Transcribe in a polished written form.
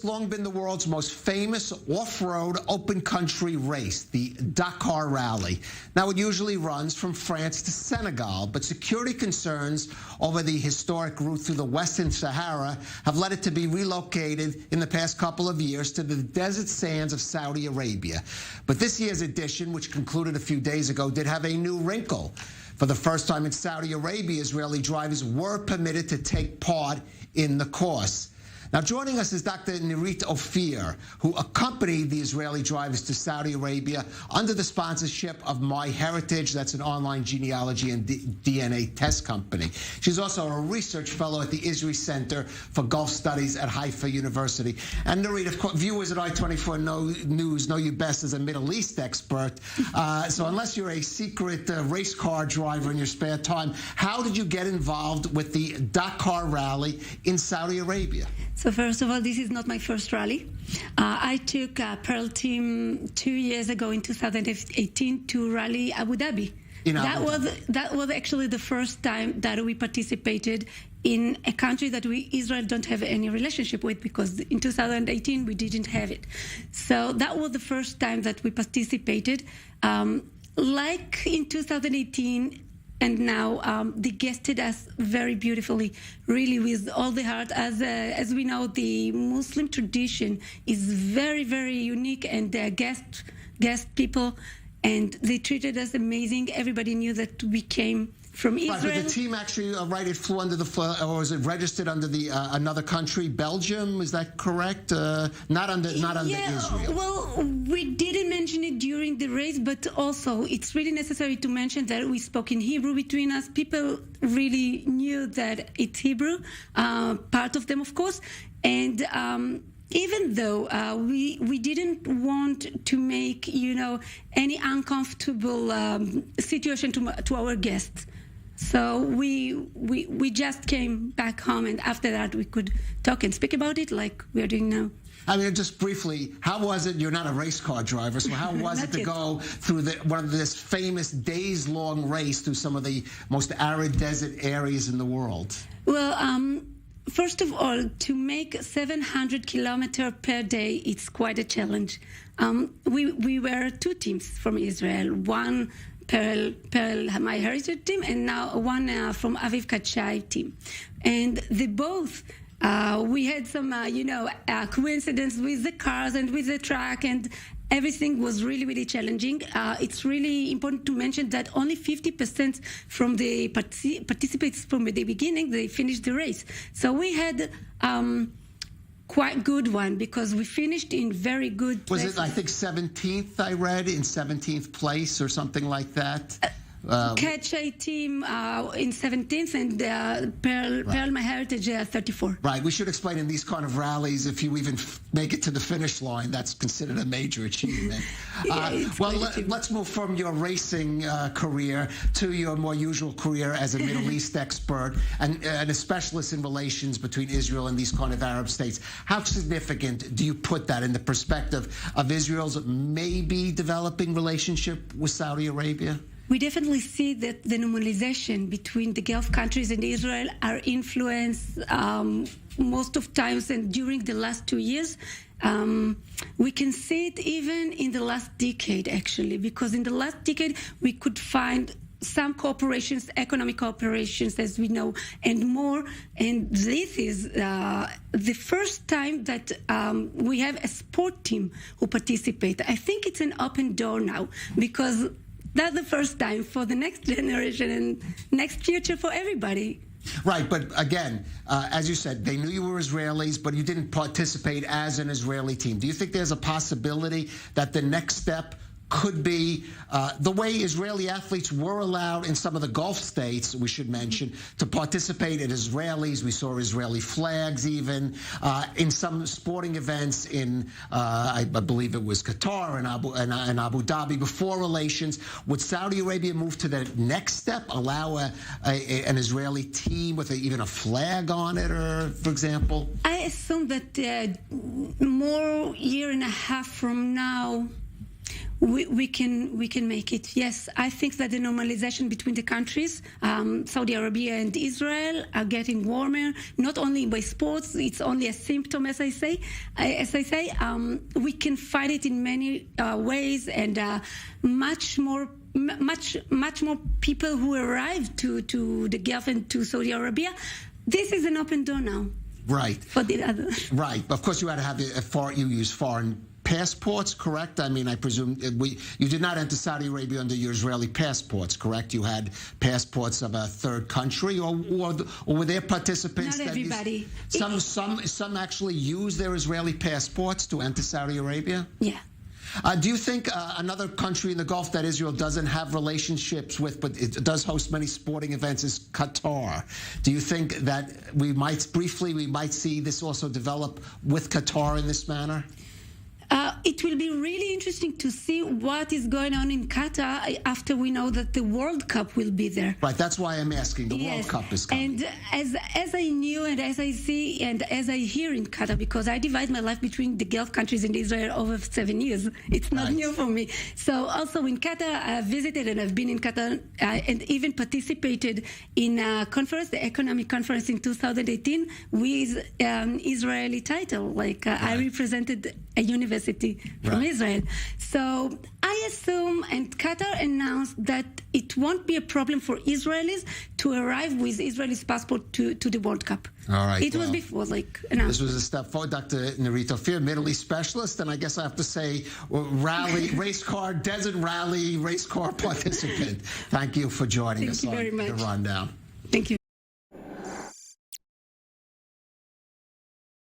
Long been the world's most famous off-road open country race, the Dakar Rally. Now, it usually runs from France to Senegal, but security concerns over the historic route through the Western Sahara have led it to be relocated in the past couple of years to the desert sands of Saudi Arabia. But this year's edition, which concluded a few days ago, did have a new wrinkle. For the first time in Saudi Arabia, Israeli drivers were permitted to take part in the course. Now, joining us is Dr. Nirit Ophir, who accompanied the Israeli drivers to Saudi Arabia under the sponsorship of MyHeritage. That's an online genealogy and DNA test company. She's also a research fellow at the Israel Center for Gulf Studies at Haifa University. And Nirit, of course, viewers at I-24 News know you best as a Middle East expert. So unless you're a secret race car driver in your spare time, how did you get involved with the Dakar Rally in Saudi Arabia? So first of all, this is not my first rally. I took a Pearl team 2 years ago in 2018 to rally Abu Dhabi. That was actually the first time that we participated in a country that Israel don't have any relationship with, because in 2018 we didn't have it. So that was the first time that we participated. Like in 2018, and now they guested us very beautifully, really with all the heart. As we know, the Muslim tradition is very, very unique, and they're guest people, and they treated us amazing. Everybody knew that we came from Israel. Right, but the team actually, it flew under or was it registered under the another country, Belgium? Is that correct? Not under Israel. Well, we didn't mention it during the race, but also it's really necessary to mention that we spoke in Hebrew between us. People really knew that it's Hebrew, part of them, of course, and even though we didn't want to make any uncomfortable situation to our guests. So we just came back home, and after that we could talk and speak about it like we are doing now. I mean, just briefly, how was it? You're not a race car driver, so how was it to go through one of this famous days-long race through some of the most arid desert areas in the world? Well, first of all, to make 700 kilometers per day, it's quite a challenge. We were two teams from Israel, one Pearl, MyHeritage team, and now one from Aviv Kachai team. And they both, we had some, coincidence with the cars and with the track, and everything was really, really challenging. It's really important to mention that only 50% from the participants from the beginning, they finished the race. So we had quite good one, because we finished in very good places. Was it, I think, 17th, I read, in 17th place or something like that? Kachai team in 17th, and Pearl MyHeritage 34. Right. We should explain in these kind of rallies, if you even make it to the finish line, that's considered a major achievement. Let's move from your racing career to your more usual career as a Middle East expert and a specialist in relations between Israel and these kind of Arab states. How significant do you put that in the perspective of Israel's maybe developing relationship with Saudi Arabia? We definitely see that the normalization between the Gulf countries and Israel are influenced most of times, and during the last 2 years. We can see it even in the last decade, actually, because in the last decade we could find some cooperations, economic cooperations, as we know, and more. And this is the first time that we have a sport team who participate. I think it's an open door now, because that's the first time for the next generation and next future for everybody. Right, but again, as you said, they knew you were Israelis, but you didn't participate as an Israeli team. Do you think there's a possibility that the next step could be the way Israeli athletes were allowed in some of the Gulf states, we should mention, to participate as Israelis? We saw Israeli flags even in some sporting events in, I believe it was Qatar and Abu Dhabi before relations. Would Saudi Arabia move to the next step, allow an Israeli team with even a flag on it, or, for example? I assume that more year and a half from now, we can make it. Yes, I think that the normalization between the countries, Saudi Arabia and Israel, are getting warmer. Not only by sports, it's only a symptom, as I say. We can fight it in many ways, and much more people who arrive to the Gulf and to Saudi Arabia. This is an open door now. Right. For the others. Right. Of course, you had to have you use foreign passports, correct? I mean, I presume you did not enter Saudi Arabia under your Israeli passports, correct? You had passports of a third country, or were there participants? Not everybody. Some actually use their Israeli passports to enter Saudi Arabia? Yeah. Do you think another country in the Gulf that Israel doesn't have relationships with, but it does host many sporting events, is Qatar? Do you think that we might see this also develop with Qatar in this manner? It will be really interesting to see what is going on in Qatar after we know that the World Cup will be there. Right, that's why I'm asking. The World Cup is coming. And as I knew and as I see and as I hear in Qatar, because I divide my life between the Gulf countries and Israel over 7 years. It's not new for me. So also in Qatar, I've visited and I've been in Qatar and even participated in a conference, the economic conference in 2018 with Israeli title. I represented a university from Israel. So I assume, and Qatar announced that it won't be a problem for Israelis to arrive with Israelis passport to the World Cup. All right. It was before, announced. This was a step forward. Dr. Nurit Ophir, Middle East specialist, and I guess I have to say desert rally race car participant. Thank you for joining us on The Rundown. Thank you.